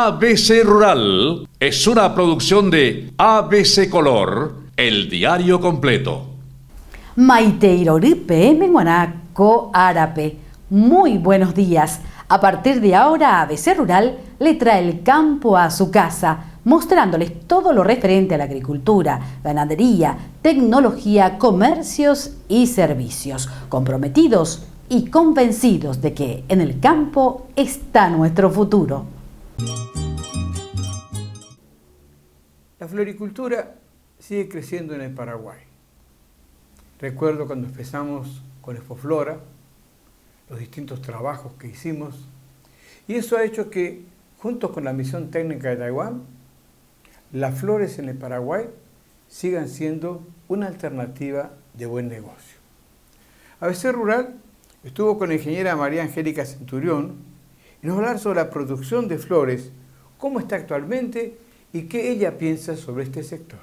ABC Rural es una producción de ABC Color, el diario completo. Maiteiroripe Menguanaco Árape. Muy buenos días. A partir de ahora, ABC Rural le trae el campo a su casa, mostrándoles todo lo referente a la agricultura, ganadería, tecnología, comercios y servicios, comprometidos y convencidos de que en el campo está nuestro futuro. La floricultura sigue creciendo en el Paraguay. Recuerdo cuando empezamos con Expoflora, los distintos trabajos que hicimos, y eso ha hecho que, junto con la Misión Técnica de Taiwán, las flores en el Paraguay sigan siendo una alternativa de buen negocio. ABC Rural estuvo con la ingeniera María Angélica Centurión y nos va a hablar sobre la producción de flores, cómo está actualmente y qué ella piensa sobre este sector.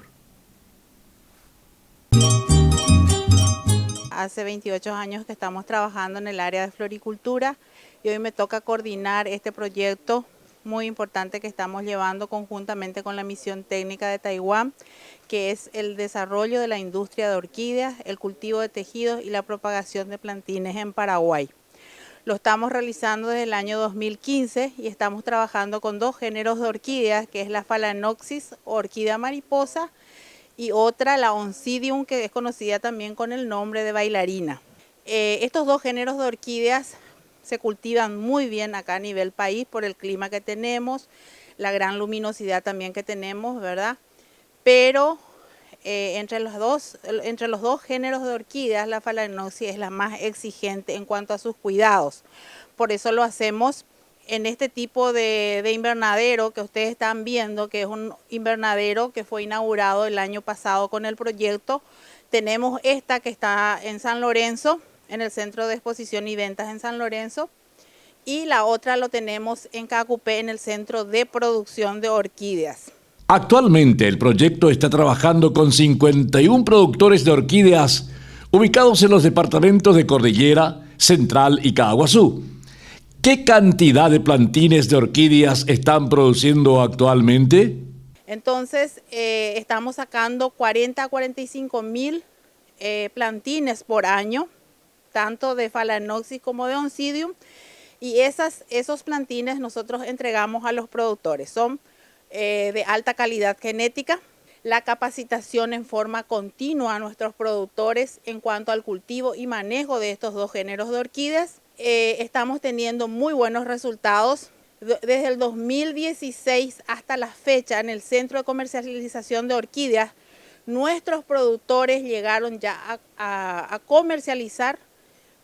Hace 28 años que estamos trabajando en el área de floricultura y hoy me toca coordinar este proyecto muy importante que estamos llevando conjuntamente con la Misión Técnica de Taiwán, que es el desarrollo de la industria de orquídeas, el cultivo de tejidos y la propagación de plantines en Paraguay. Lo estamos realizando desde el año 2015 y estamos trabajando con dos géneros de orquídeas, que es la Phalaenopsis, orquídea mariposa, y otra, la Oncidium, que es conocida también con el nombre de bailarina. Estos dos géneros de orquídeas se cultivan muy bien acá a nivel país por el clima que tenemos, la gran luminosidad también que tenemos, ¿verdad? Pero entre los dos géneros de orquídeas, la Phalaenopsis es la más exigente en cuanto a sus cuidados. Por eso lo hacemos en este tipo de invernadero que ustedes están viendo, que es un invernadero que fue inaugurado el año pasado con el proyecto. Tenemos esta que está en San Lorenzo, en el Centro de Exposición y Ventas en San Lorenzo, y la otra lo tenemos en Cacupé, en el Centro de Producción de Orquídeas. Actualmente el proyecto está trabajando con 51 productores de orquídeas ubicados en los departamentos de Cordillera, Central y Caaguazú. ¿Qué cantidad de plantines de orquídeas están produciendo actualmente? Entonces, estamos sacando 40 a 45 mil plantines por año, tanto de Phalaenopsis como de Oncidium, y esos plantines nosotros entregamos a los productores. Son de alta calidad genética, la capacitación en forma continua a nuestros productores en cuanto al cultivo y manejo de estos dos géneros de orquídeas. Estamos teniendo muy buenos resultados. Desde el 2016 hasta la fecha, en el Centro de Comercialización de Orquídeas, nuestros productores llegaron ya a comercializar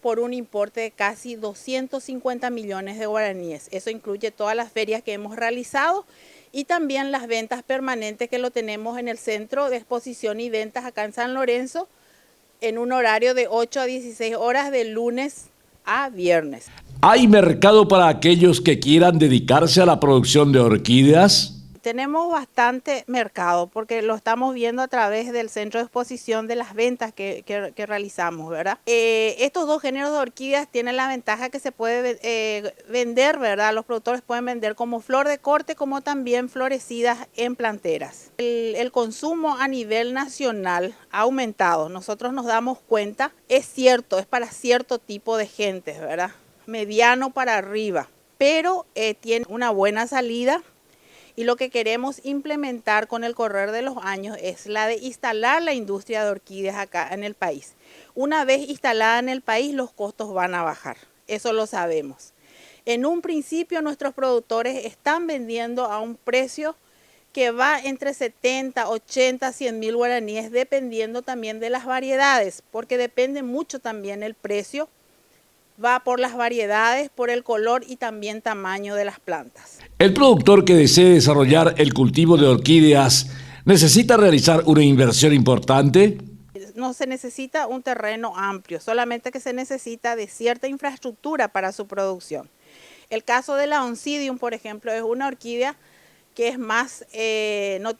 por un importe de casi 250 millones de guaraníes. Eso incluye todas las ferias que hemos realizado y también las ventas permanentes que lo tenemos en el Centro de Exposición y Ventas acá en San Lorenzo, en un horario de 8 a 16 horas de lunes a viernes. ¿Hay mercado para aquellos que quieran dedicarse a la producción de orquídeas? Tenemos bastante mercado porque lo estamos viendo a través del centro de exposición de las ventas que realizamos, ¿verdad? Estos dos géneros de orquídeas tienen la ventaja que se puede vender, ¿verdad? Los productores pueden vender como flor de corte, como también florecidas en planteras. El consumo a nivel nacional ha aumentado. Nosotros nos damos cuenta, es cierto, es para cierto tipo de gente, ¿verdad? Mediano para arriba, pero tiene una buena salida. Y lo que queremos implementar con el correr de los años es la de instalar la industria de orquídeas acá en el país. Una vez instalada en el país, los costos van a bajar. Eso lo sabemos. En un principio, nuestros productores están vendiendo a un precio que va entre 70, 80, 100 mil guaraníes, dependiendo también de las variedades, porque depende mucho también el precio. Va por las variedades, por el color y también tamaño de las plantas. El productor que desee desarrollar el cultivo de orquídeas necesita realizar una inversión importante. No se necesita un terreno amplio, solamente que se necesita de cierta infraestructura para su producción. El caso de la Oncidium, por ejemplo, es una orquídea que es más,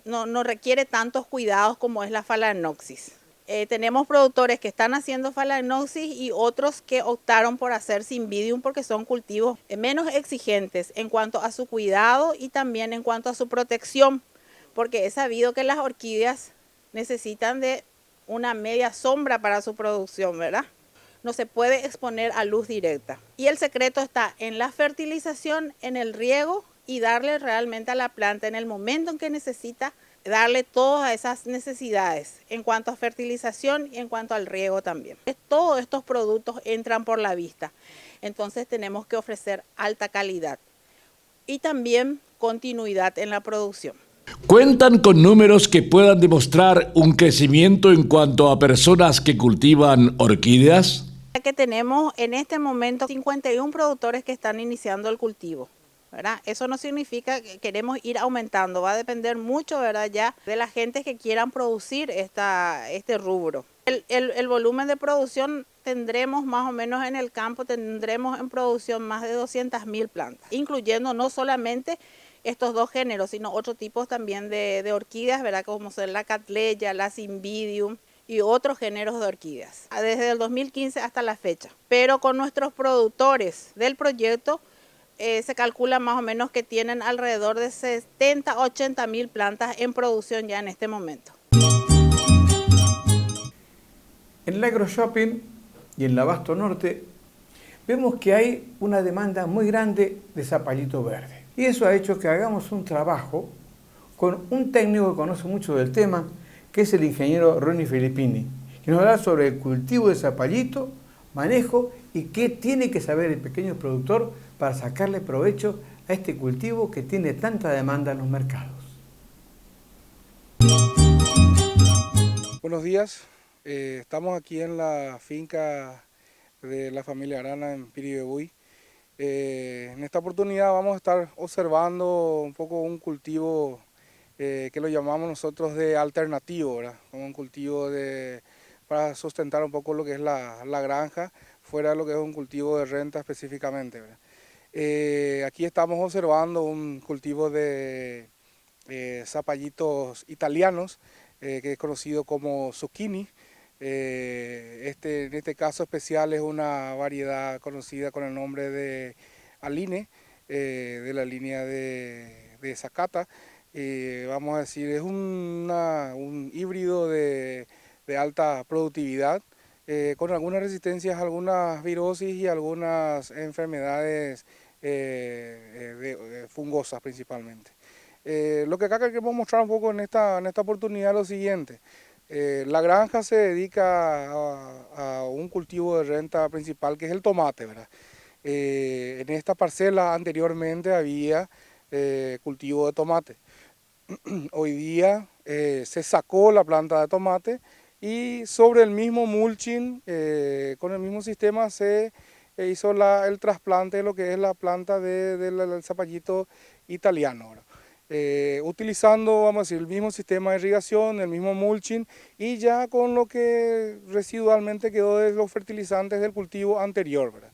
no requiere tantos cuidados como es la Phalaenopsis. Tenemos productores que están haciendo Phalaenopsis y otros que optaron por hacer Cymbidium porque son cultivos menos exigentes en cuanto a su cuidado y también en cuanto a su protección, porque es sabido que las orquídeas necesitan de una media sombra para su producción, ¿verdad? No se puede exponer a luz directa. Y el secreto está en la fertilización, en el riego y darle realmente a la planta en el momento en que necesita, darle todas esas necesidades en cuanto a fertilización y en cuanto al riego también. Todos estos productos entran por la vista, entonces tenemos que ofrecer alta calidad y también continuidad en la producción. ¿Cuentan con números que puedan demostrar un crecimiento en cuanto a personas que cultivan orquídeas? Que tenemos en este momento 51 productores que están iniciando el cultivo, ¿verdad? Eso no significa que queremos ir aumentando, va a depender mucho, ¿verdad?, ya de la gente que quieran producir este rubro. El volumen de producción tendremos más o menos en el campo, tendremos en producción más de 200.000 plantas, incluyendo no solamente estos dos géneros, sino otros tipos también de orquídeas, ¿verdad?, como son la Cattleya, la Cymbidium y otros géneros de orquídeas, desde el 2015 hasta la fecha. Pero con nuestros productores del proyecto, se calcula más o menos que tienen alrededor de 70 a 80.000 plantas en producción ya en este momento. En el AgroShopping y en la Abasto Norte vemos que hay una demanda muy grande de zapallito verde. Y eso ha hecho que hagamos un trabajo con un técnico que conoce mucho del tema, que es el ingeniero Ronnie Filippini, que nos habla sobre el cultivo de zapallito, manejo y qué tiene que saber el pequeño productor para sacarle provecho a este cultivo que tiene tanta demanda en los mercados. Buenos días, estamos aquí en la finca de la familia Arana en Piribebuy. En esta oportunidad vamos a estar observando un poco un cultivo que lo llamamos nosotros de alternativo, ¿verdad? Como un cultivo para sustentar un poco lo que es la granja, fuera de lo que es un cultivo de renta específicamente, ¿verdad? Aquí estamos observando un cultivo de zapallitos italianos, que es conocido como zucchini. En este caso especial es una variedad conocida con el nombre de Aline, de la línea de Sakata. Vamos a decir, es un híbrido de alta productividad, con algunas resistencias a algunas virosis y algunas enfermedades fungosas principalmente. Lo que acá queremos mostrar un poco en esta oportunidad es lo siguiente. La granja se dedica a un cultivo de renta principal que es el tomate, ¿verdad? En esta parcela anteriormente había cultivo de tomate. Hoy día se sacó la planta de tomate y sobre el mismo mulching, con el mismo sistema, se hizo el trasplante de lo que es la planta del zapallito italiano, ¿verdad? Utilizando, vamos a decir, el mismo sistema de irrigación, el mismo mulching y ya con lo que residualmente quedó de los fertilizantes del cultivo anterior, ¿verdad?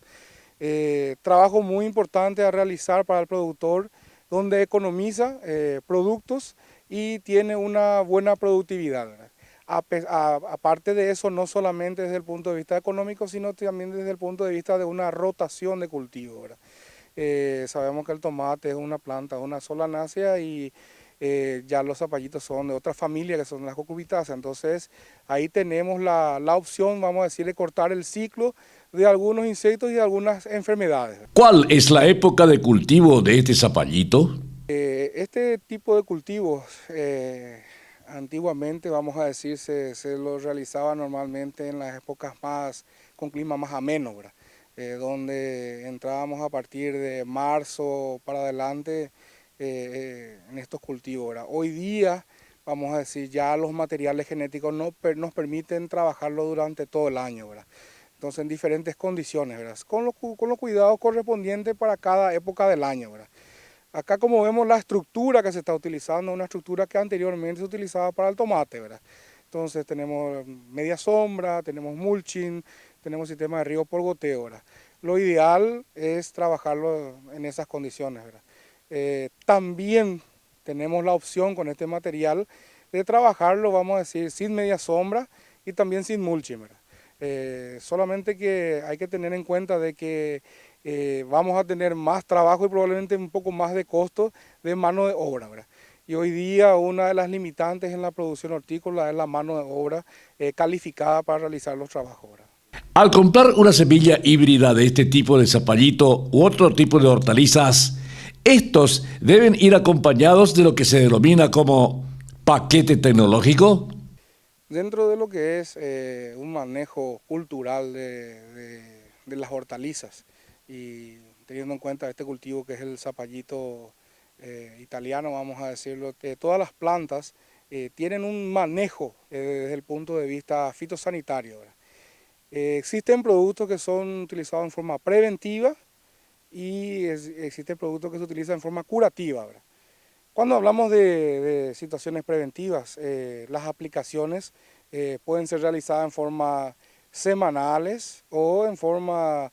Trabajo muy importante a realizar para el productor, donde economiza productos y tiene una buena productividad, ¿verdad? Aparte de eso, no solamente desde el punto de vista económico, sino también desde el punto de vista de una rotación de cultivo, ¿verdad? Sabemos que el tomate es una planta de una sola nacia y ya los zapallitos son de otra familia que son las cucurbitáceas. Entonces ahí tenemos la opción, vamos a decir, de cortar el ciclo de algunos insectos y de algunas enfermedades. ¿Cuál es la época de cultivo de este zapallito? Este tipo de cultivos antiguamente, vamos a decir, se lo realizaba normalmente en las épocas con clima más ameno, ¿verdad? Donde entrábamos a partir de marzo para adelante en estos cultivos, ¿verdad? Hoy día, vamos a decir, ya los materiales genéticos nos permiten trabajarlo durante todo el año, ¿verdad? Entonces en diferentes condiciones, ¿verdad? Con los cuidados correspondientes para cada época del año, ¿verdad? Acá, como vemos, la estructura que se está utilizando es una estructura que anteriormente se utilizaba para el tomate, ¿verdad? Entonces tenemos media sombra, tenemos mulching, tenemos sistema de riego por goteo, ¿verdad? Lo ideal es trabajarlo en esas condiciones, ¿verdad? También tenemos la opción con este material de trabajarlo, vamos a decir, sin media sombra y también sin mulching, ¿verdad? Solamente que hay que tener en cuenta de que vamos a tener más trabajo y probablemente un poco más de costo de mano de obra, ¿verdad? Y hoy día una de las limitantes en la producción hortícola es la mano de obra calificada para realizar los trabajos, ¿verdad? Al comprar una semilla híbrida de este tipo de zapallito u otro tipo de hortalizas, estos deben ir acompañados de lo que se denomina como paquete tecnológico. Dentro de lo que es un manejo cultural de las hortalizas y teniendo en cuenta este cultivo que es el zapallito italiano, vamos a decirlo, todas las plantas tienen un manejo desde el punto de vista fitosanitario, ¿verdad? Existen productos que son utilizados en forma preventiva y existen productos que se utilizan en forma curativa, ¿verdad? Cuando hablamos de situaciones preventivas, las aplicaciones pueden ser realizadas en forma semanales o en forma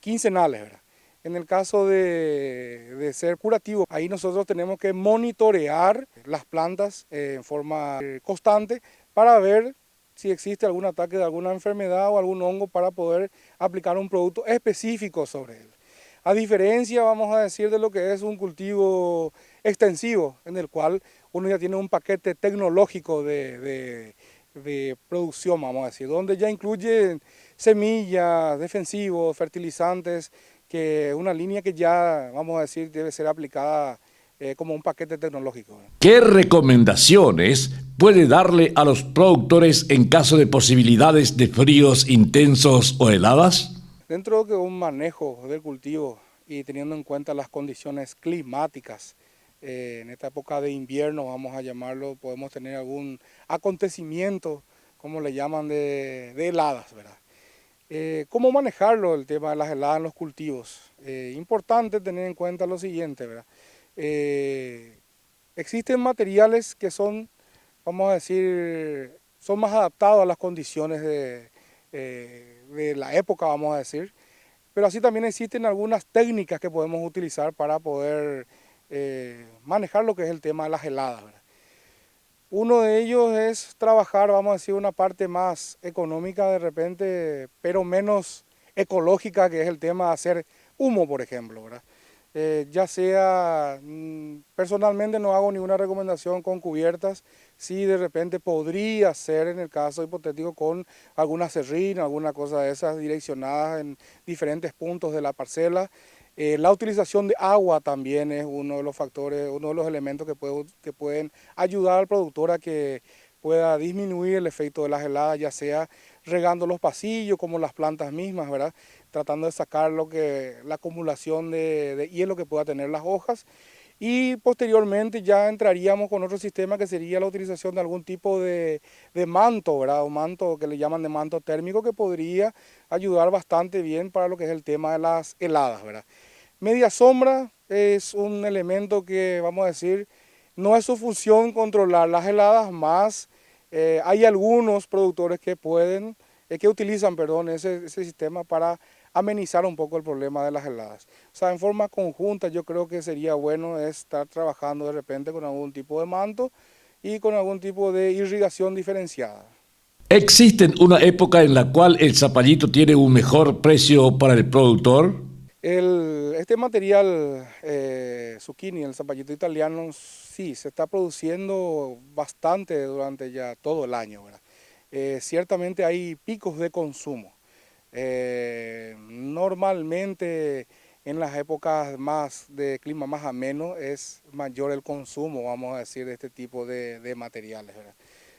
quincenales, ¿verdad? En el caso de ser curativo, ahí nosotros tenemos que monitorear las plantas en forma constante para ver si existe algún ataque de alguna enfermedad o algún hongo para poder aplicar un producto específico sobre él. A diferencia, vamos a decir, de lo que es un cultivo extensivo, en el cual uno ya tiene un paquete tecnológico de producción, vamos a decir, donde ya incluye semillas, defensivos, fertilizantes, que una línea que ya, vamos a decir, debe ser aplicada como un paquete tecnológico. ¿Qué recomendaciones puede darle a los productores en caso de posibilidades de fríos intensos o heladas? Dentro de un manejo del cultivo y teniendo en cuenta las condiciones climáticas, en esta época de invierno, vamos a llamarlo, podemos tener algún acontecimiento, como le llaman, de heladas, ¿verdad? ¿Cómo manejarlo el tema de las heladas en los cultivos? Importante tener en cuenta lo siguiente, ¿verdad? Existen materiales que son, vamos a decir, son más adaptados a las condiciones de la época, vamos a decir, pero así también existen algunas técnicas que podemos utilizar para poder manejar lo que es el tema de las heladas, ¿verdad? Uno de ellos es trabajar, vamos a decir, una parte más económica de repente, pero menos ecológica, que es el tema de hacer humo, por ejemplo, ¿verdad? Ya sea, personalmente no hago ninguna recomendación con cubiertas, sí de repente podría ser en el caso hipotético con alguna serrín, alguna cosa de esas direccionadas en diferentes puntos de la parcela. La utilización de agua también es uno de los factores, uno de los elementos que pueden ayudar al productor a que pueda disminuir el efecto de las heladas, ya sea regando los pasillos como las plantas mismas, ¿verdad? Tratando de sacar la acumulación de hielo que pueda tener las hojas. Y posteriormente ya entraríamos con otro sistema que sería la utilización de algún tipo de manto, ¿verdad? Un manto que le llaman de manto térmico, que podría ayudar bastante bien para lo que es el tema de las heladas, ¿verdad? Media sombra es un elemento que, vamos a decir, no es su función controlar las heladas, más hay algunos productores que utilizan, perdón, ese sistema para amenizar un poco el problema de las heladas. O sea, en forma conjunta yo creo que sería bueno estar trabajando de repente con algún tipo de manto y con algún tipo de irrigación diferenciada. ¿Existe una época en la cual el zapallito tiene un mejor precio para el productor? Este material zucchini, el zapallito italiano, sí, se está produciendo bastante durante ya todo el año, ¿verdad? Ciertamente hay picos de consumo. Normalmente en las épocas más de clima más ameno es mayor el consumo, vamos a decir, de este tipo de materiales, ¿verdad?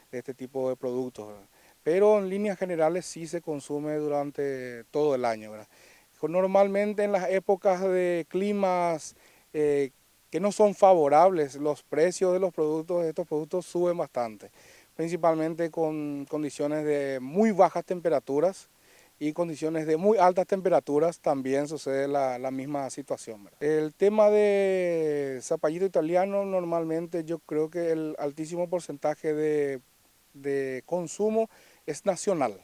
De este tipo de productos, ¿verdad? Pero en líneas generales sí se consume durante todo el año, ¿verdad? Normalmente en las épocas de climas que no son favorables, los precios de estos productos suben bastante, principalmente con condiciones de muy bajas temperaturas y condiciones de muy altas temperaturas también sucede la misma situación, ¿verdad? El tema de zapallito italiano, normalmente yo creo que el altísimo porcentaje de consumo es nacional.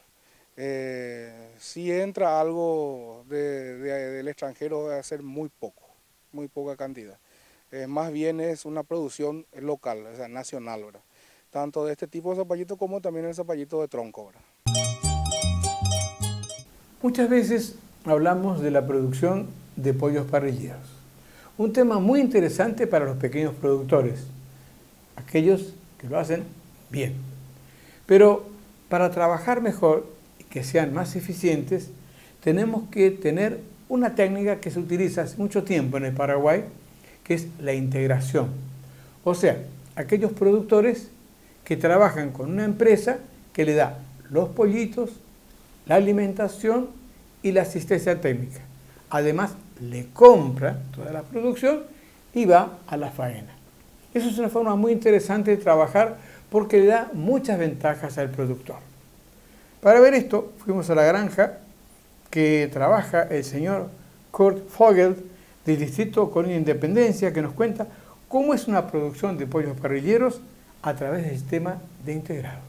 Si entra algo del extranjero va a ser muy poco, muy poca cantidad. Más bien es una producción local, o sea, nacional, ¿verdad? tanto de este tipo de zapallito como también el zapallito de tronco, ¿verdad? Muchas veces hablamos de la producción de pollos parrilleros, un tema muy interesante para los pequeños productores, aquellos que lo hacen bien. Pero para trabajar mejor y que sean más eficientes, tenemos que tener una técnica que se utiliza hace mucho tiempo en el Paraguay, que es la integración. O sea, aquellos productores que trabajan con una empresa que le da los pollitos, la alimentación y la asistencia técnica. Además, le compra toda la producción y va a la faena. Eso es una forma muy interesante de trabajar porque le da muchas ventajas al productor. Para ver esto, fuimos a la granja que trabaja el señor Kurt Vogel del distrito Colonia Independencia, que nos cuenta cómo es una producción de pollos parrilleros a través del sistema de integrados.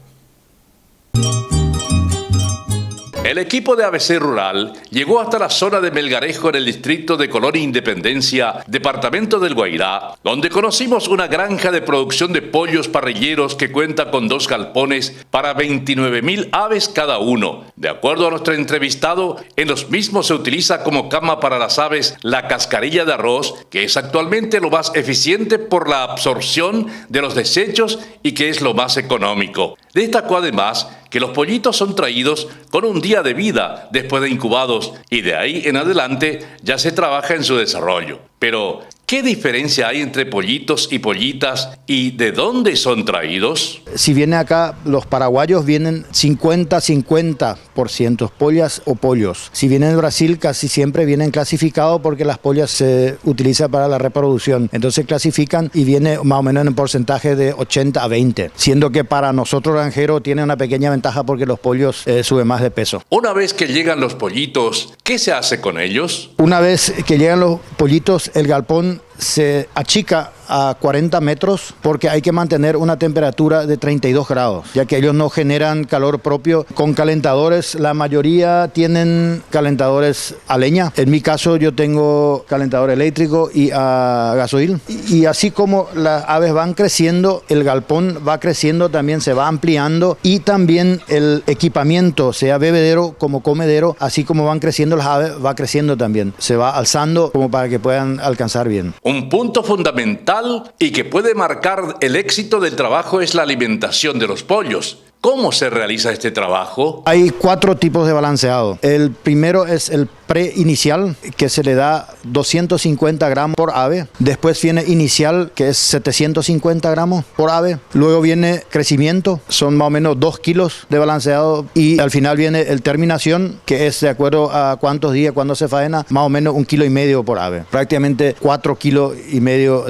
El equipo de ABC Rural llegó hasta la zona de Melgarejo en el distrito de Colonia Independencia, departamento del Guairá, donde conocimos una granja de producción de pollos parrilleros que cuenta con 2 galpones para 29.000 aves cada uno. De acuerdo a nuestro entrevistado, en los mismos se utiliza como cama para las aves la cascarilla de arroz, que es actualmente lo más eficiente por la absorción de los desechos y que es lo más económico. Destacó además que los pollitos son traídos con un día de vida después de incubados y de ahí en adelante ya se trabaja en su desarrollo. Pero, ¿qué diferencia hay entre pollitos y pollitas y de dónde son traídos? Si viene acá, los paraguayos vienen 50-50%, pollas o pollos. Si vienen de Brasil, casi siempre vienen clasificados porque las pollas se utilizan para la reproducción. Entonces clasifican y viene más o menos en un porcentaje de 80-20, siendo que para nosotros granjeros tiene una pequeña ventaja porque los pollos suben más de peso. Una vez que llegan los pollitos, ¿qué se hace con ellos? Una vez que llegan los pollitos, el galpón se achica a 40 metros porque hay que mantener una temperatura de 32 grados, ya que ellos no generan calor propio con calentadores. La mayoría tienen calentadores a leña. En mi caso yo tengo calentador eléctrico y a gasoil. Y así como las aves van creciendo, el galpón va creciendo, también se va ampliando y también el equipamiento, sea bebedero como comedero, así como van creciendo las aves, va creciendo también. Se va alzando como para que puedan alcanzar bien. Un punto fundamental y que puede marcar el éxito del trabajo es la alimentación de los pollos. ¿Cómo se realiza este trabajo? Hay 4 tipos de balanceado. El primero es el preinicial, que se le da 250 gramos por ave. Después viene inicial, que es 750 gramos por ave. Luego viene crecimiento, son más o menos 2 kilos de balanceado. Y al final viene el terminación, que es de acuerdo a cuántos días, cuando se faena, más o menos 1,5 kilos por ave. Prácticamente 4,5 kilos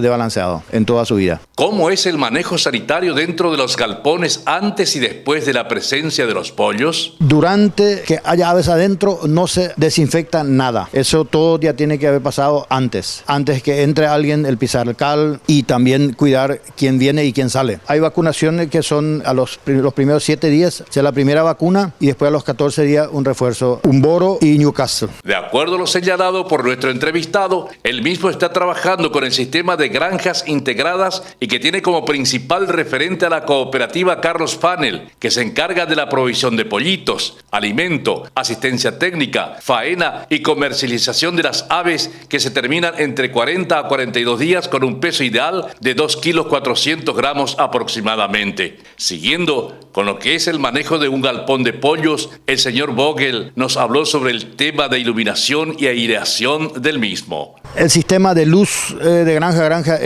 de balanceado en toda su vida. ¿Cómo es el manejo sanitario dentro de los galpones antes y después de la presencia de los pollos? Durante que haya aves adentro no se desinfecta nada. Eso todo ya tiene que haber pasado antes que entre alguien, el pisar el cal y también cuidar quién viene y quién sale. Hay vacunaciones que son a los primeros 7 días, sea la primera vacuna y después a los 14 días un refuerzo, un Boro y Newcastle. De acuerdo a lo señalado por nuestro entrevistado, él mismo está trabajando con el sistema de granjas integradas y que tiene como principal referente a la cooperativa Carlos Fanel, que se encarga de la provisión de pollitos, alimento, asistencia técnica, faena y comercialización de las aves que se terminan entre 40 a 42 días con un peso ideal de 2 kilos 400 gramos aproximadamente. Siguiendo con lo que es el manejo de un galpón de pollos, el señor Vogel nos habló sobre el tema de iluminación y aireación del mismo. El sistema de luz de granja a granja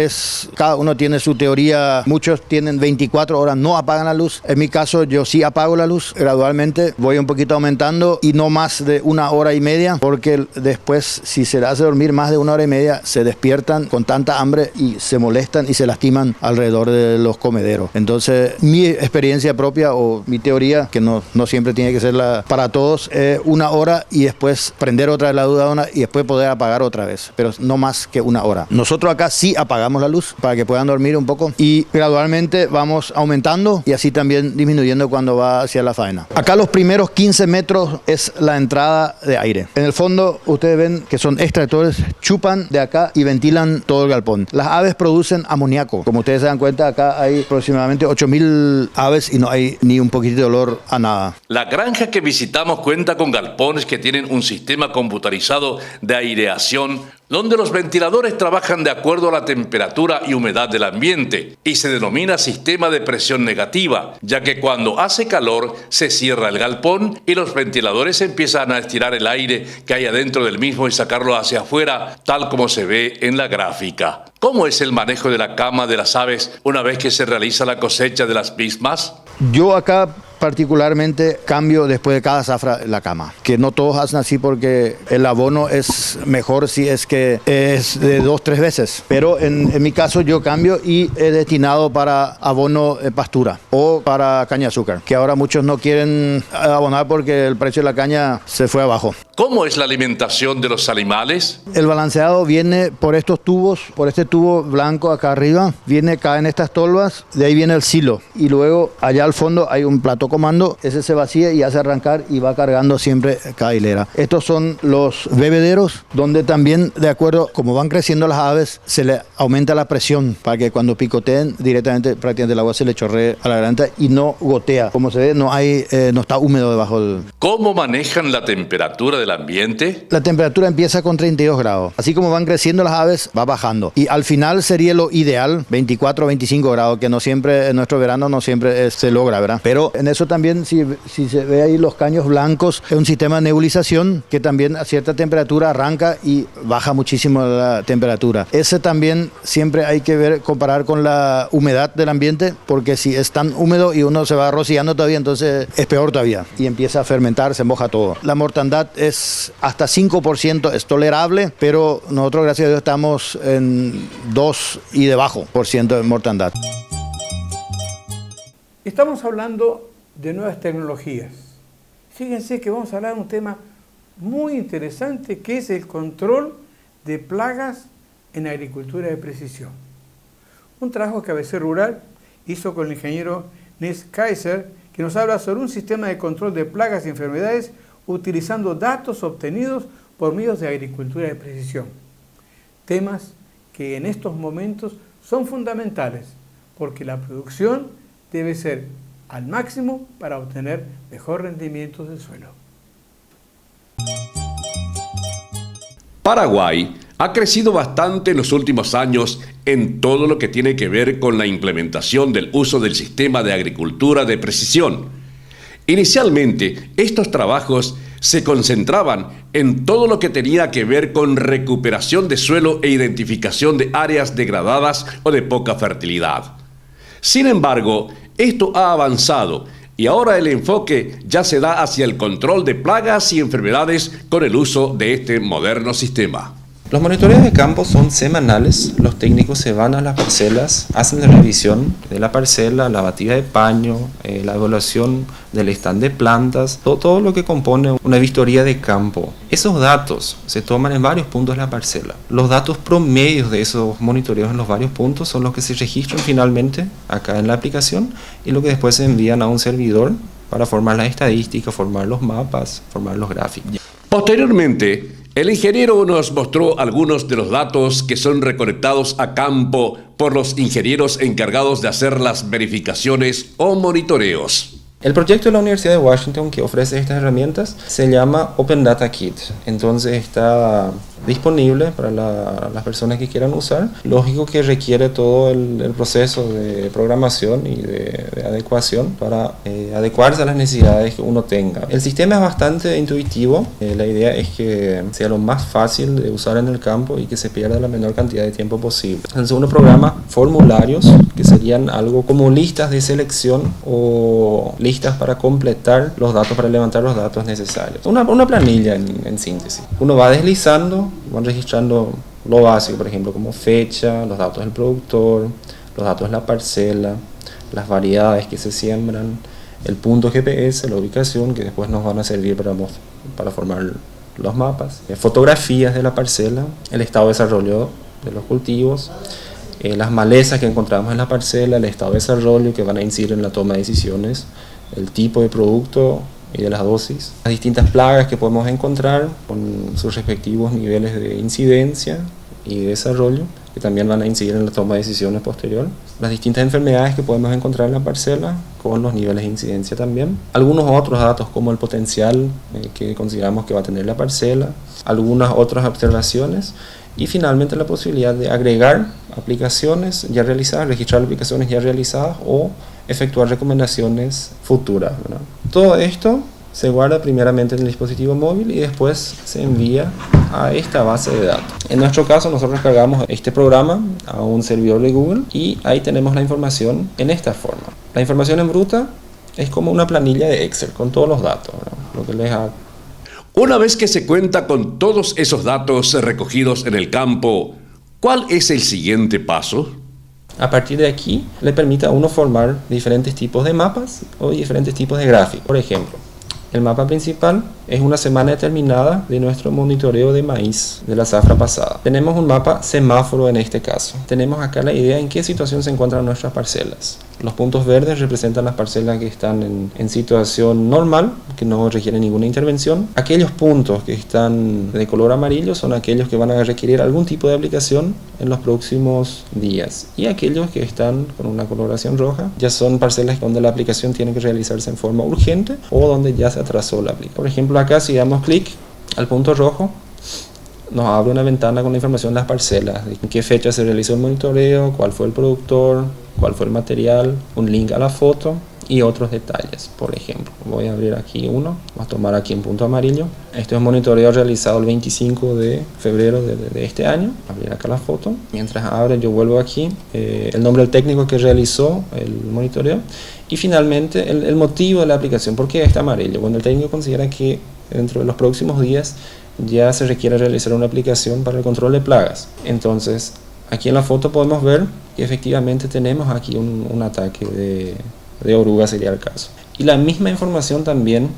cada uno tiene su teoría. Muchos tienen 24 horas, no apagan la luz. En mi caso, yo sí apago la luz. Gradualmente voy un poquito aumentando y no más de 1 hora y media, porque después, si se le hace dormir más de 1 hora y media, se despiertan con tanta hambre y se molestan y se lastiman alrededor de los comederos. Entonces, mi experiencia propia o mi teoría, que no siempre tiene que ser para todos, 1 hora y después prender otra vez la duda y después poder apagar otra vez. Pero ellos no más que 1 hora. Nosotros acá sí apagamos la luz para que puedan dormir un poco y gradualmente vamos aumentando y así también disminuyendo cuando va hacia la faena. Acá los primeros 15 metros es la entrada de aire. En el fondo ustedes ven que son extractores, chupan de acá y ventilan todo el galpón. Las aves producen amoníaco. Como ustedes se dan cuenta, acá hay aproximadamente 8.000 aves y no hay ni un poquito de olor a nada. La granja que visitamos cuenta con galpones que tienen un sistema computarizado de aireación donde los ventiladores trabajan de acuerdo a la temperatura y humedad del ambiente y se denomina sistema de presión negativa, ya que cuando hace calor se cierra el galpón y los ventiladores empiezan a estirar el aire que hay adentro del mismo y sacarlo hacia afuera, tal como se ve en la gráfica. ¿Cómo es el manejo de la cama de las aves una vez que se realiza la cosecha de las mismas? Yo acá particularmente cambio después de cada zafra la cama, que no todos hacen así porque el abono es mejor si es que es de 2-3 veces, pero en mi caso yo cambio y he destinado para abono pastura o para caña de azúcar, que ahora muchos no quieren abonar porque el precio de la caña se fue abajo. ¿Cómo es la alimentación de los animales? El balanceado viene por estos tubos, por este tubo blanco acá arriba, viene acá en estas tolvas, de ahí viene el silo y luego allá al fondo hay un plato comando, ese se vacía y hace arrancar y va cargando siempre cada hilera. Estos son los bebederos donde también, de acuerdo como van creciendo las aves, se le aumenta la presión para que cuando picoteen directamente prácticamente el agua se le chorree a la garganta y no gotea. Como se ve, no está húmedo debajo del... ¿Cómo manejan la temperatura del ambiente? La temperatura empieza con 32 grados. Así como van creciendo las aves, va bajando. Y al final sería lo ideal, 24 o 25 grados, que no siempre, en nuestro verano no siempre se logra, ¿verdad? Pero en eso también, si se ve ahí los caños blancos, es un sistema de nebulización que también a cierta temperatura arranca y baja muchísimo la temperatura. Ese también siempre hay que ver, comparar con la humedad del ambiente, porque si es tan húmedo y uno se va rociando todavía, entonces es peor todavía y empieza a fermentar, se moja todo. La mortandad es hasta 5%, es tolerable, pero nosotros gracias a Dios estamos en 2 y debajo por ciento de mortandad. Estamos hablando de nuevas tecnologías. Fíjense que vamos a hablar de un tema muy interesante que es el control de plagas en agricultura de precisión. Un trabajo que ABC Rural hizo con el ingeniero Nils Kaiser, que nos habla sobre un sistema de control de plagas y enfermedades utilizando datos obtenidos por medios de agricultura de precisión. Temas que en estos momentos son fundamentales porque la producción debe ser al máximo para obtener mejor rendimiento del suelo. Paraguay ha crecido bastante en los últimos años en todo lo que tiene que ver con la implementación del uso del sistema de agricultura de precisión. Inicialmente, estos trabajos se concentraban en todo lo que tenía que ver con recuperación de suelo e identificación de áreas degradadas o de poca fertilidad. Sin embargo, esto ha avanzado y ahora el enfoque ya se da hacia el control de plagas y enfermedades con el uso de este moderno sistema. Los monitoreos de campo son semanales, los técnicos se van a las parcelas, hacen la revisión de la parcela, la batida de paño, la evaluación del stand de plantas, todo lo que compone una vistoría de campo. Esos datos se toman en varios puntos de la parcela. Los datos promedios de esos monitoreos en los varios puntos son los que se registran finalmente acá en la aplicación y lo que después se envían a un servidor para formar las estadísticas, formar los mapas, formar los gráficos. Posteriormente, el ingeniero nos mostró algunos de los datos que son recolectados a campo por los ingenieros encargados de hacer las verificaciones o monitoreos. El proyecto de la Universidad de Washington que ofrece estas herramientas se llama Open Data Kit. Entonces está disponible para las personas que quieran usar. Lógico que requiere todo el proceso de programación y de adecuación para adecuarse a las necesidades que uno tenga. El sistema es bastante intuitivo. La idea es que sea lo más fácil de usar en el campo y que se pierda la menor cantidad de tiempo posible. Entonces uno programa formularios que serían algo como listas de selección o listas para completar los datos, para levantar los datos necesarios. Una planilla en síntesis. Uno va deslizando, van registrando lo básico, por ejemplo, como fecha, los datos del productor, los datos de la parcela, las variedades que se siembran, el punto GPS, la ubicación, que después nos van a servir para formar los mapas, fotografías de la parcela, el estado de desarrollo de los cultivos, las malezas que encontramos en la parcela, el estado de desarrollo que van a incidir en la toma de decisiones, el tipo de producto y de las dosis, las distintas plagas que podemos encontrar con sus respectivos niveles de incidencia y de desarrollo, que también van a incidir en la toma de decisiones posterior, las distintas enfermedades que podemos encontrar en la parcela con los niveles de incidencia también, algunos otros datos como el potencial que consideramos que va a tener la parcela, algunas otras observaciones y finalmente la posibilidad de agregar aplicaciones ya realizadas, registrar aplicaciones ya realizadas o efectuar recomendaciones futuras, ¿verdad? Todo esto se guarda primeramente en el dispositivo móvil y después se envía a esta base de datos. En nuestro caso nosotros cargamos este programa a un servidor de Google y ahí tenemos la información en esta forma. La información en bruta es como una planilla de Excel con todos los datos, ¿verdad? Lo que les hago. Una vez que se cuenta con todos esos datos recogidos en el campo, ¿cuál es el siguiente paso? A partir de aquí le permite a uno formar diferentes tipos de mapas o diferentes tipos de gráficos. Por ejemplo, el mapa principal es una semana determinada de nuestro monitoreo de maíz de la zafra pasada. Tenemos un mapa semáforo en este caso. Tenemos acá la idea en qué situación se encuentran nuestras parcelas. Los puntos verdes representan las parcelas que están en situación normal, que no requieren ninguna intervención. Aquellos puntos que están de color amarillo son aquellos que van a requerir algún tipo de aplicación en los próximos días. Y aquellos que están con una coloración roja ya son parcelas donde la aplicación tiene que realizarse en forma urgente o donde ya se atrasó la aplicación. Por ejemplo, acá si damos clic al punto rojo, nos abre una ventana con la información de las parcelas, de en qué fecha se realizó el monitoreo, cuál fue el productor, cuál fue el material, un link a la foto y otros detalles. Por ejemplo, voy a abrir aquí uno, vamos a tomar aquí en punto amarillo. Este es un monitoreo realizado el 25 de febrero de este año. Abrir acá la foto. Mientras abre yo vuelvo aquí, el nombre del técnico que realizó el monitoreo y finalmente el motivo de la aplicación. ¿Por qué está amarillo? Bueno, el técnico considera que dentro de los próximos días ya se requiere realizar una aplicación para el control de plagas. Entonces, aquí en la foto podemos ver que efectivamente tenemos aquí un ataque de oruga, sería el caso. Y la misma información también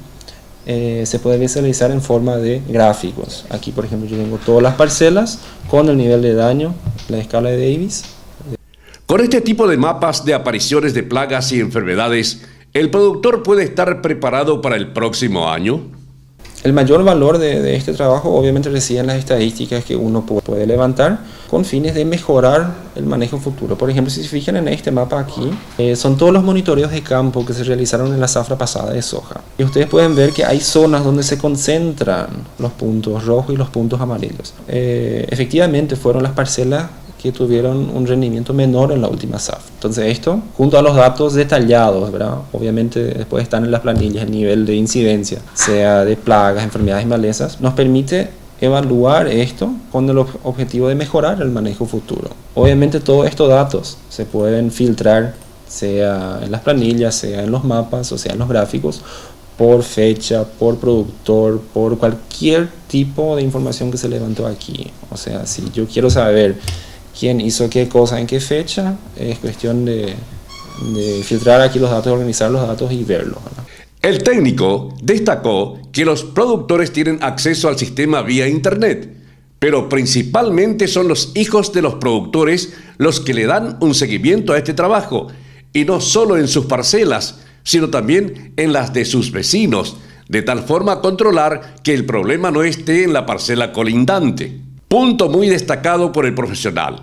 se puede visualizar en forma de gráficos. Aquí, por ejemplo, yo tengo todas las parcelas con el nivel de daño, la escala de Davis. Con este tipo de mapas de apariciones de plagas y enfermedades, ¿el productor puede estar preparado para el próximo año? El mayor valor de este trabajo obviamente reside en las estadísticas que uno puede levantar con fines de mejorar el manejo futuro. Por ejemplo, si se fijan en este mapa aquí, son todos los monitoreos de campo que se realizaron en la zafra pasada de soja. Y ustedes pueden ver que hay zonas donde se concentran los puntos rojos y los puntos amarillos. Efectivamente fueron las parcelas que tuvieron un rendimiento menor en la última zafra. Entonces esto, junto a los datos detallados, ¿verdad? Obviamente después están en las planillas el nivel de incidencia, sea de plagas, enfermedades y malezas, nos permite evaluar esto con el objetivo de mejorar el manejo futuro. Obviamente todos estos datos se pueden filtrar, sea en las planillas, sea en los mapas o sea en los gráficos, por fecha, por productor, por cualquier tipo de información que se levantó aquí. O sea, si yo quiero saber quién hizo qué cosa en qué fecha, es cuestión de filtrar aquí los datos, organizar los datos y verlos, ¿verdad? El técnico destacó que los productores tienen acceso al sistema vía internet, pero principalmente son los hijos de los productores los que le dan un seguimiento a este trabajo, y no solo en sus parcelas, sino también en las de sus vecinos, de tal forma a controlar que el problema no esté en la parcela colindante. Punto muy destacado por el profesional.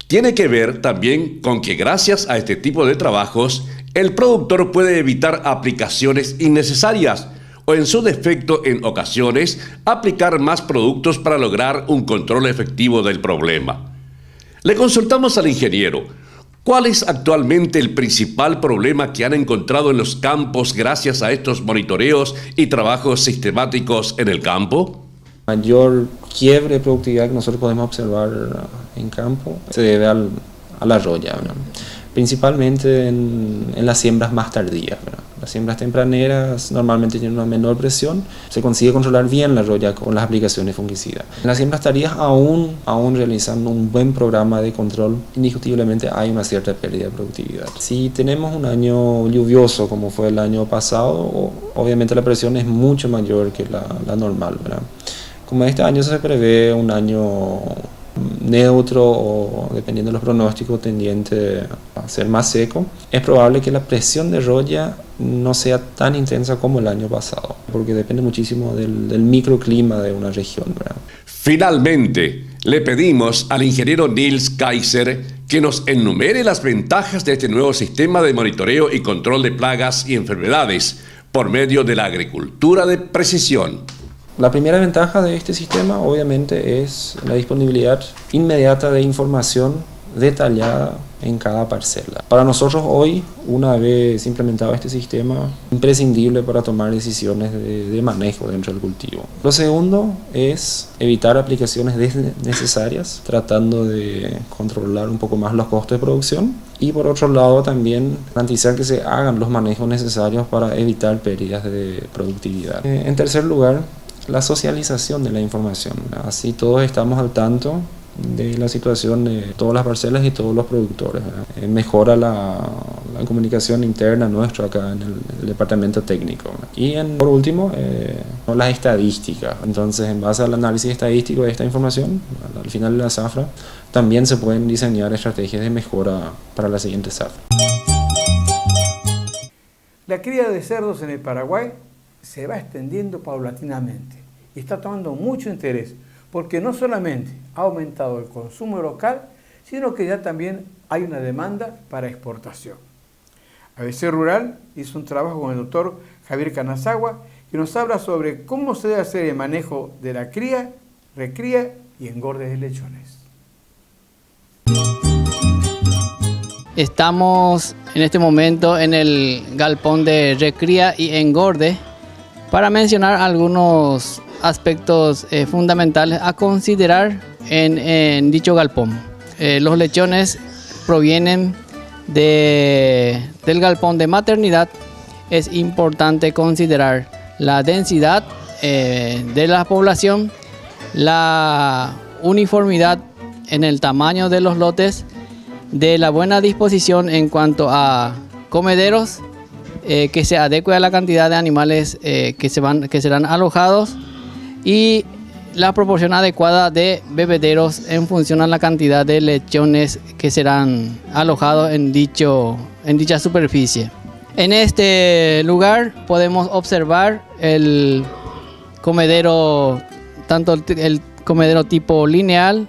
Tiene que ver también con que gracias a este tipo de trabajos, el productor puede evitar aplicaciones innecesarias o en su defecto, en ocasiones, aplicar más productos para lograr un control efectivo del problema. Le consultamos al ingeniero, ¿cuál es actualmente el principal problema que han encontrado en los campos gracias a estos monitoreos y trabajos sistemáticos en el campo? Mayor quiebre de productividad que nosotros podemos observar en campo se debe a la roya, ¿verdad? Principalmente en las siembras más tardías, ¿verdad? Las siembras tempraneras normalmente tienen una menor presión, se consigue controlar bien la roya con las aplicaciones fungicidas. En las siembras tardías aún realizando un buen programa de control, indiscutiblemente hay una cierta pérdida de productividad. Si tenemos un año lluvioso como fue el año pasado, obviamente la presión es mucho mayor que la normal, ¿verdad? Como este año se prevé un año neutro o, dependiendo de los pronósticos, tendiente a ser más seco, es probable que la presión de roya no sea tan intensa como el año pasado, porque depende muchísimo del microclima de una región, ¿verdad? Finalmente, le pedimos al ingeniero Nils Kaiser que nos enumere las ventajas de este nuevo sistema de monitoreo y control de plagas y enfermedades por medio de la agricultura de precisión. La primera ventaja de este sistema obviamente es la disponibilidad inmediata de información detallada en cada parcela. Para nosotros hoy, una vez implementado este sistema, imprescindible para tomar decisiones de manejo dentro del cultivo. Lo segundo es evitar aplicaciones desnecesarias, tratando de controlar un poco más los costos de producción. Y por otro lado también garantizar que se hagan los manejos necesarios para evitar pérdidas de productividad. En tercer lugar, la socialización de la información. Así todos estamos al tanto de la situación de todas las parcelas y todos los productores. Mejora la comunicación interna nuestra acá en el departamento técnico. Y por último, las estadísticas. Entonces, en base al análisis estadístico de esta información, al final de la zafra, también se pueden diseñar estrategias de mejora para la siguiente zafra. La cría de cerdos en el Paraguay se va extendiendo paulatinamente y está tomando mucho interés, porque no solamente ha aumentado el consumo local, sino que ya también hay una demanda para exportación. ABC Rural hizo un trabajo con el doctor Javier Canazagua, que nos habla sobre cómo se debe hacer el manejo de la cría, recría y engorde de lechones. Estamos en este momento en el galpón de recría y engorde para mencionar algunos aspectos fundamentales a considerar en dicho galpón. Los lechones provienen del galpón de maternidad. Es importante considerar la densidad de la población, la uniformidad en el tamaño de los lotes, de la buena disposición en cuanto a comederos, que se adecue a la cantidad de animales que serán alojados, y la proporción adecuada de bebederos en función a la cantidad de lechones que serán alojados en dicha superficie. En este lugar podemos observar el comedero, tanto el comedero tipo lineal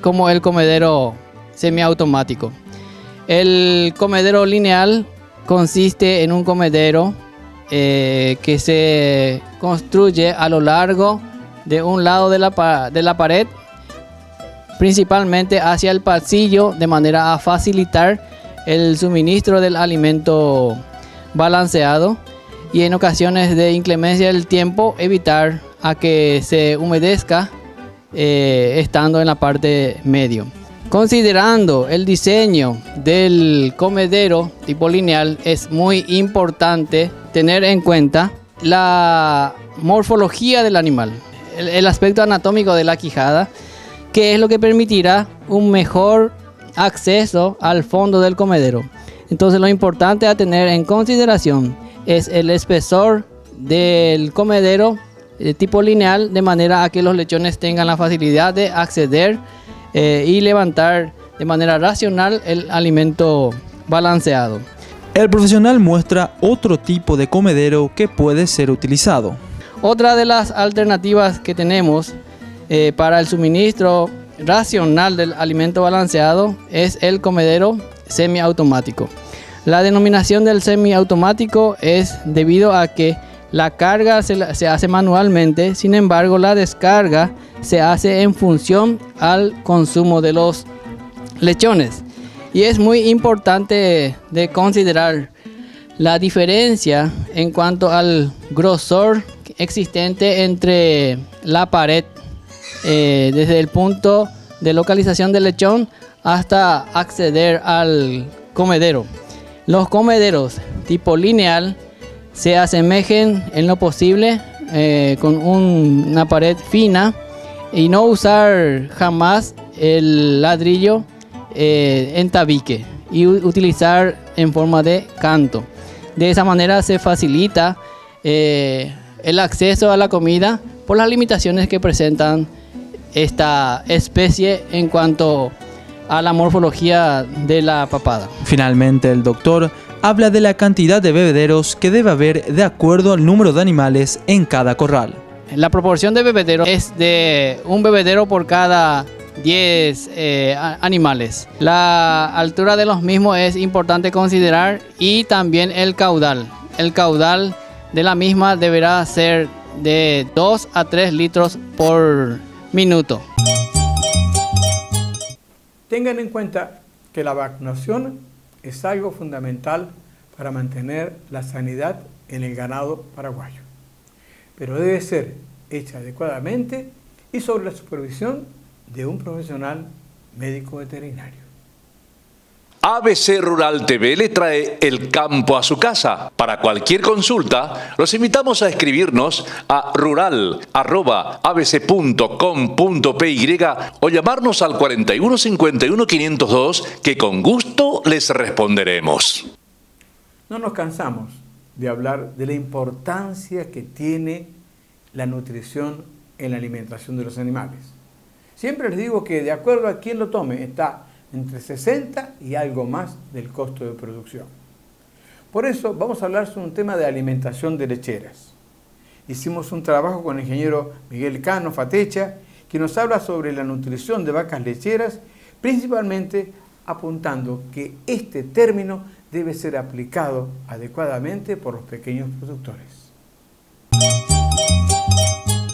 como el comedero semiautomático. El comedero lineal consiste en un comedero que se construye a lo largo de un lado de la pared, principalmente hacia el pasillo, de manera a facilitar el suministro del alimento balanceado, y en ocasiones de inclemencia del tiempo evitar a que se humedezca estando en la parte medio. Considerando el diseño del comedero tipo lineal, es muy importante tener en cuenta la morfología del animal, el aspecto anatómico de la quijada, que es lo que permitirá un mejor acceso al fondo del comedero. Entonces, lo importante a tener en consideración es el espesor del comedero tipo lineal, de manera a que los lechones tengan la facilidad de acceder y levantar de manera racional el alimento balanceado. El profesional muestra otro tipo de comedero que puede ser utilizado. Otra de las alternativas que tenemos para el suministro racional del alimento balanceado es el comedero semiautomático. La denominación del semiautomático es debido a que la carga se hace manualmente, sin embargo la descarga se hace en función al consumo de los lechones. Y es muy importante de considerar la diferencia en cuanto al grosor existente entre la pared, desde el punto de localización del lechón hasta acceder al comedero. Los comederos tipo lineal se asemejen en lo posible con una pared fina, y no usar jamás el ladrillo en tabique, y utilizar en forma de canto. De esa manera se facilita el acceso a la comida por las limitaciones que presentan esta especie en cuanto a la morfología de la papada. Finalmente, el doctor habla de la cantidad de bebederos que debe haber de acuerdo al número de animales en cada corral. La proporción de bebederos es de un bebedero por cada 10 animales. La altura de los mismos es importante considerar y también el caudal. El caudal de la misma deberá ser de 2 a 3 litros por minuto. Tengan en cuenta que la vacunación es algo fundamental para mantener la sanidad en el ganado paraguayo, pero debe ser hecha adecuadamente y sobre la supervisión de un profesional médico veterinario. ABC Rural TV le trae el campo a su casa. Para cualquier consulta, los invitamos a escribirnos a rural@abc.com.py o llamarnos al 41 51 502 que con gusto les responderemos. No nos cansamos de hablar de la importancia que tiene la nutrición en la alimentación de los animales. Siempre les digo que de acuerdo a quien lo tome, está entre 60 y algo más del costo de producción. Por eso vamos a hablar sobre un tema de alimentación de lecheras. Hicimos un trabajo con el ingeniero Miguel Cano Fatecha, que nos habla sobre la nutrición de vacas lecheras, principalmente apuntando que este término debe ser aplicado adecuadamente por los pequeños productores.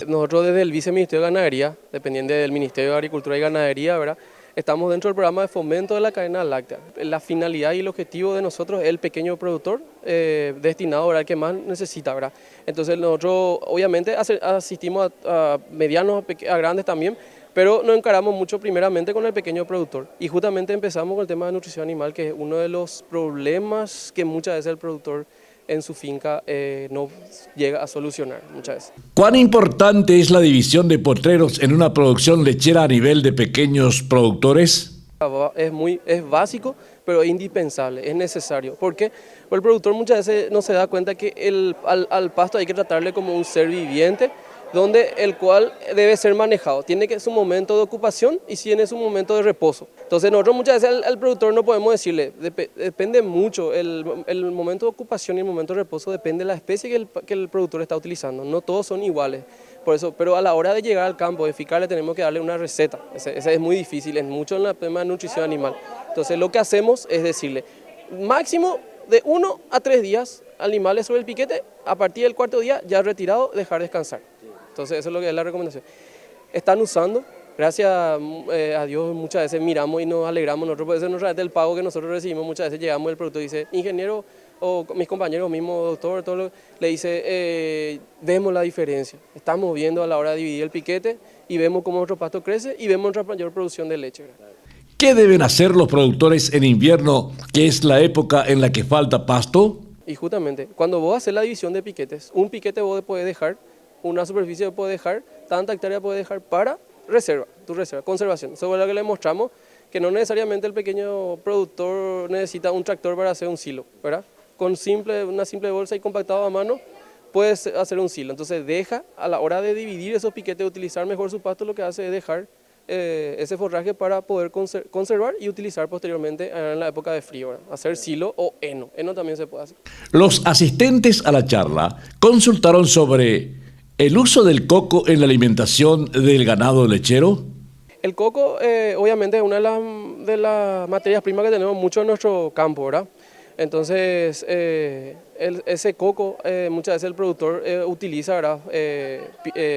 Nosotros desde el Viceministerio de Ganadería, dependiente del Ministerio de Agricultura y Ganadería, ¿verdad?, estamos dentro del programa de fomento de la cadena láctea. La finalidad y el objetivo de nosotros es el pequeño productor destinado, ¿verdad?, al que más necesita, ¿verdad? Entonces nosotros obviamente asistimos a medianos, a grandes también, pero nos encaramos mucho primeramente con el pequeño productor. Y justamente empezamos con el tema de nutrición animal, que es uno de los problemas que muchas veces el productor en su finca no llega a solucionar muchas veces. ¿Cuán importante es la división de potreros en una producción lechera a nivel de pequeños productores? Es básico, pero es indispensable, es necesario. ¿Por qué? Porque el productor muchas veces no se da cuenta que al pasto hay que tratarle como un ser viviente, donde el cual debe ser manejado. Tiene que su momento de ocupación y tiene su momento de reposo. Entonces nosotros muchas veces al productor no podemos decirle, depende mucho, el momento de ocupación y el momento de reposo depende de la especie que el productor está utilizando. No todos son iguales, por eso, pero a la hora de llegar al campo, de ficarle, tenemos que darle una receta. Esa es muy difícil, es mucho en el tema de nutrición animal. Entonces lo que hacemos es decirle, máximo de 1 a 3 días, animales sobre el piquete, a partir del 4º día ya retirado, dejar descansar. Entonces eso es lo que es la recomendación. Están usando, gracias a Dios muchas veces miramos y nos alegramos nosotros, por eso el pago que nosotros recibimos muchas veces llegamos y el productor dice, ingeniero o mis compañeros mismos, doctor, le dice, vemos la diferencia, estamos viendo a la hora de dividir el piquete y vemos cómo nuestro pasto crece y vemos nuestra mayor producción de leche. ¿Qué deben hacer los productores en invierno, que es la época en la que falta pasto? Y justamente, cuando vos haces la división de piquetes, un piquete vos podés dejar, una superficie puede dejar, tanta hectárea puede dejar para reserva, conservación. Eso es lo que le mostramos, que no necesariamente el pequeño productor necesita un tractor para hacer un silo, ¿verdad? Con una simple bolsa y compactado a mano puedes hacer un silo. Entonces deja, a la hora de dividir esos piquetes, utilizar mejor su pasto, lo que hace es dejar ese forraje para poder conservar y utilizar posteriormente en la época de frío, ¿verdad? Hacer silo o heno. Heno también se puede hacer. Los asistentes a la charla consultaron sobre ¿el uso del coco en la alimentación del ganado lechero? El coco obviamente es una de las materias primas que tenemos mucho en nuestro campo, ¿verdad? Entonces ese coco muchas veces el productor utiliza, ¿verdad?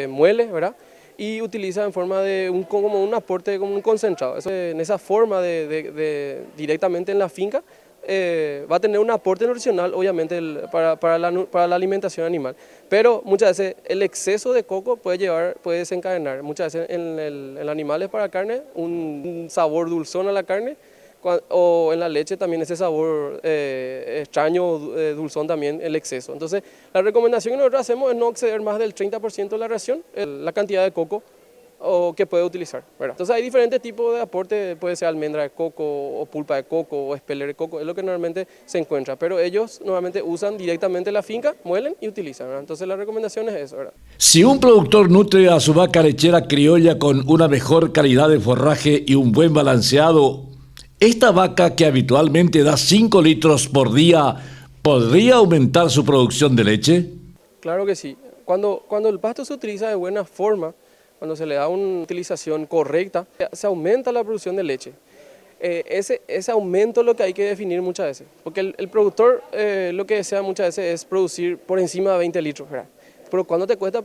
Muele, ¿verdad? Y utiliza en forma de como un aporte, como un concentrado. Eso, en esa forma directamente en la finca, va a tener un aporte nutricional, obviamente, para la alimentación animal. Pero muchas veces el exceso de coco puede desencadenar, muchas veces en el animal es para carne, un sabor dulzón a la carne, o en la leche también ese sabor extraño, dulzón también, el exceso. Entonces, la recomendación que nosotros hacemos es no exceder más del 30% de la ración, la cantidad de coco o que puede utilizar, ¿verdad? Entonces hay diferentes tipos de aporte, puede ser almendra de coco o pulpa de coco o espeler de coco, es lo que normalmente se encuentra, pero ellos normalmente usan directamente la finca, muelen y utilizan, ¿verdad? Entonces la recomendación es eso, ¿verdad? Si un productor nutre a su vaca lechera criolla con una mejor calidad de forraje y un buen balanceado, esta vaca que habitualmente da 5 litros por día, ¿podría aumentar su producción de leche? Claro que sí. Cuando el pasto se utiliza de buena forma, cuando se le da una utilización correcta, se aumenta la producción de leche. Ese aumento es lo que hay que definir muchas veces, porque el productor lo que desea muchas veces es producir por encima de 20 litros, ¿verdad? Pero ¿cuándo te cuesta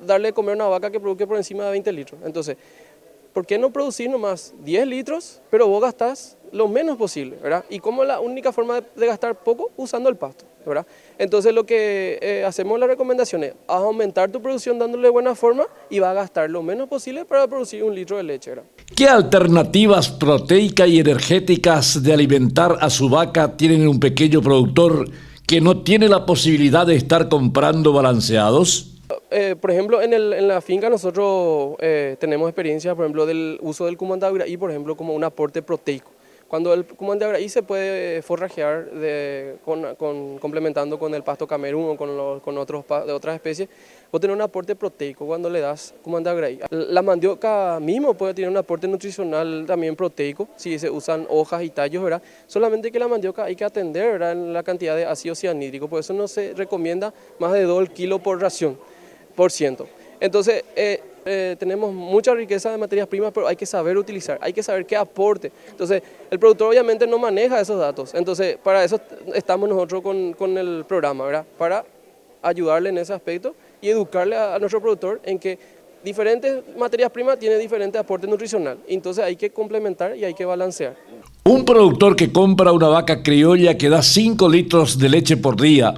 darle de comer a una vaca que produzca por encima de 20 litros? Entonces, ¿por qué no producir nomás 10 litros, pero vos gastás lo menos posible, ¿verdad? Y como la única forma de gastar poco, usando el pasto, ¿verdad? Entonces lo que hacemos la recomendación es aumentar tu producción dándole buena forma y va a gastar lo menos posible para producir 1 litro de leche, ¿verdad? ¿Qué alternativas proteicas y energéticas de alimentar a su vaca tienen un pequeño productor que no tiene la posibilidad de estar comprando balanceados? Por ejemplo, en la finca nosotros tenemos experiencia, por ejemplo, del uso del Kuman de Abraí, por ejemplo, como un aporte proteico. Cuando el Kuman de Abraí se puede forrajear complementando con el pasto camerún o con de otras especies, vos tenés un aporte proteico cuando le das Kuman de Abraí. La mandioca mismo puede tener un aporte nutricional también proteico, si se usan hojas y tallos, ¿verdad? Solamente que la mandioca hay que atender, ¿verdad?, en la cantidad de ácido cianhídrico, por eso no se recomienda más de 2 kilos por ración por ciento. Entonces, tenemos mucha riqueza de materias primas, pero hay que saber utilizar, hay que saber qué aporte. Entonces, el productor obviamente no maneja esos datos. Entonces, para eso estamos nosotros con el programa, ¿verdad? Para ayudarle en ese aspecto y educarle a nuestro productor en que diferentes materias primas tienen diferente aporte nutricional. Entonces, hay que complementar y hay que balancear. Un productor que compra una vaca criolla que da 5 litros de leche por día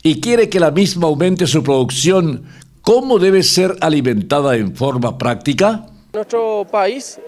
y quiere que la misma aumente su producción, ¿cómo debe ser alimentada en forma práctica? Nuestro país,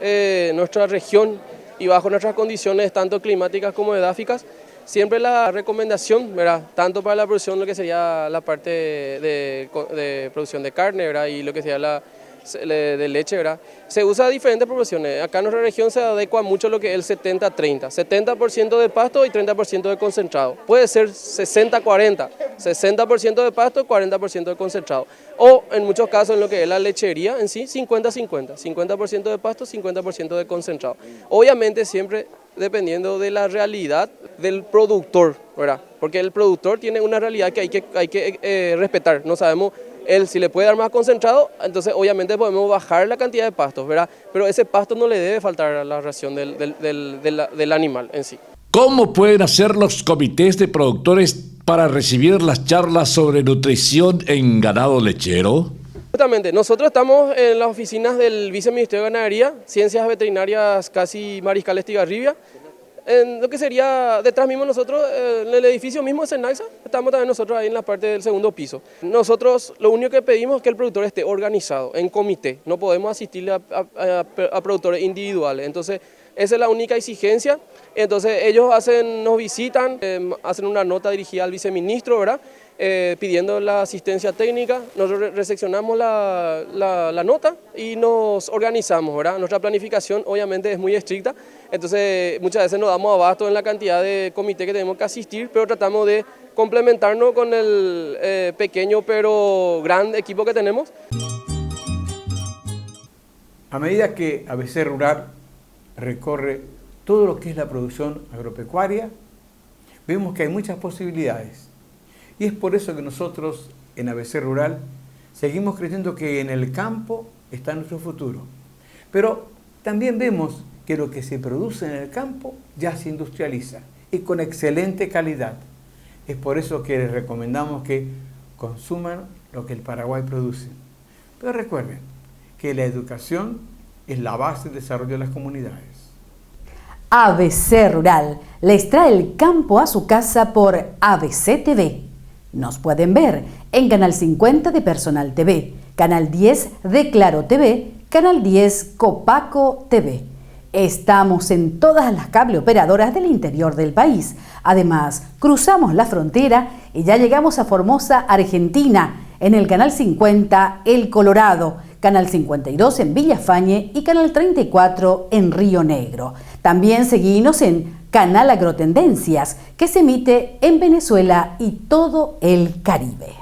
nuestra región y bajo nuestras condiciones tanto climáticas como edáficas, siempre la recomendación, ¿verdad?, tanto para la producción, lo que sería la parte de producción de carne, ¿verdad?, y lo que sería de leche, ¿verdad?, se usa diferentes proporciones. Acá en nuestra región se adecua mucho lo que es el 70-30, 70% de pasto y 30% de concentrado. Puede ser 60-40, 60% de pasto, 40% de concentrado. O en muchos casos en lo que es la lechería en sí, 50-50, 50% de pasto, 50% de concentrado. Obviamente siempre dependiendo de la realidad del productor, ¿verdad? Porque el productor tiene una realidad que hay que respetar. No sabemos él si le puede dar más concentrado, entonces obviamente podemos bajar la cantidad de pastos, ¿verdad? Pero ese pasto no le debe faltar a la ración del animal en sí. ¿Cómo pueden hacer los comités de productores para recibir las charlas sobre nutrición en ganado lechero? Justamente, nosotros estamos en las oficinas del Viceministerio de Ganadería, Ciencias Veterinarias Casi Mariscal Estigarribia, en lo que sería detrás mismo nosotros, en el edificio mismo de Senaiza, estamos también nosotros ahí en la parte del segundo piso. Nosotros lo único que pedimos es que el productor esté organizado, en comité, no podemos asistirle a productores individuales, entonces esa es la única exigencia. Entonces ellos nos visitan, hacen una nota dirigida al viceministro, ¿verdad?, pidiendo la asistencia técnica, nosotros recepcionamos la nota y nos organizamos, ¿verdad? Nuestra planificación obviamente es muy estricta, entonces muchas veces nos damos abasto en la cantidad de comité que tenemos que asistir, pero tratamos de complementarnos con el pequeño pero gran equipo que tenemos. A medida que ABC Rural recorre todo lo que es la producción agropecuaria, vemos que hay muchas posibilidades. Y es por eso que nosotros en ABC Rural seguimos creyendo que en el campo está nuestro futuro. Pero también vemos que lo que se produce en el campo ya se industrializa y con excelente calidad. Es por eso que les recomendamos que consuman lo que el Paraguay produce. Pero recuerden que la educación es la base del desarrollo de las comunidades. ABC Rural les trae el campo a su casa por ABC TV. Nos pueden ver en Canal 50 de Personal TV, Canal 10 de Claro TV, Canal 10 Copaco TV. Estamos en todas las cable operadoras del interior del país. Además, cruzamos la frontera y ya llegamos a Formosa, Argentina, en el Canal 50 El Colorado, Canal 52 en Villafañe y Canal 34 en Río Negro. También seguinos en Canal Agrotendencias, que se emite en Venezuela y todo el Caribe.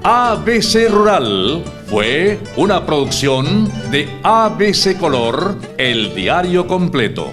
ABC Rural fue una producción de ABC Color, el diario completo.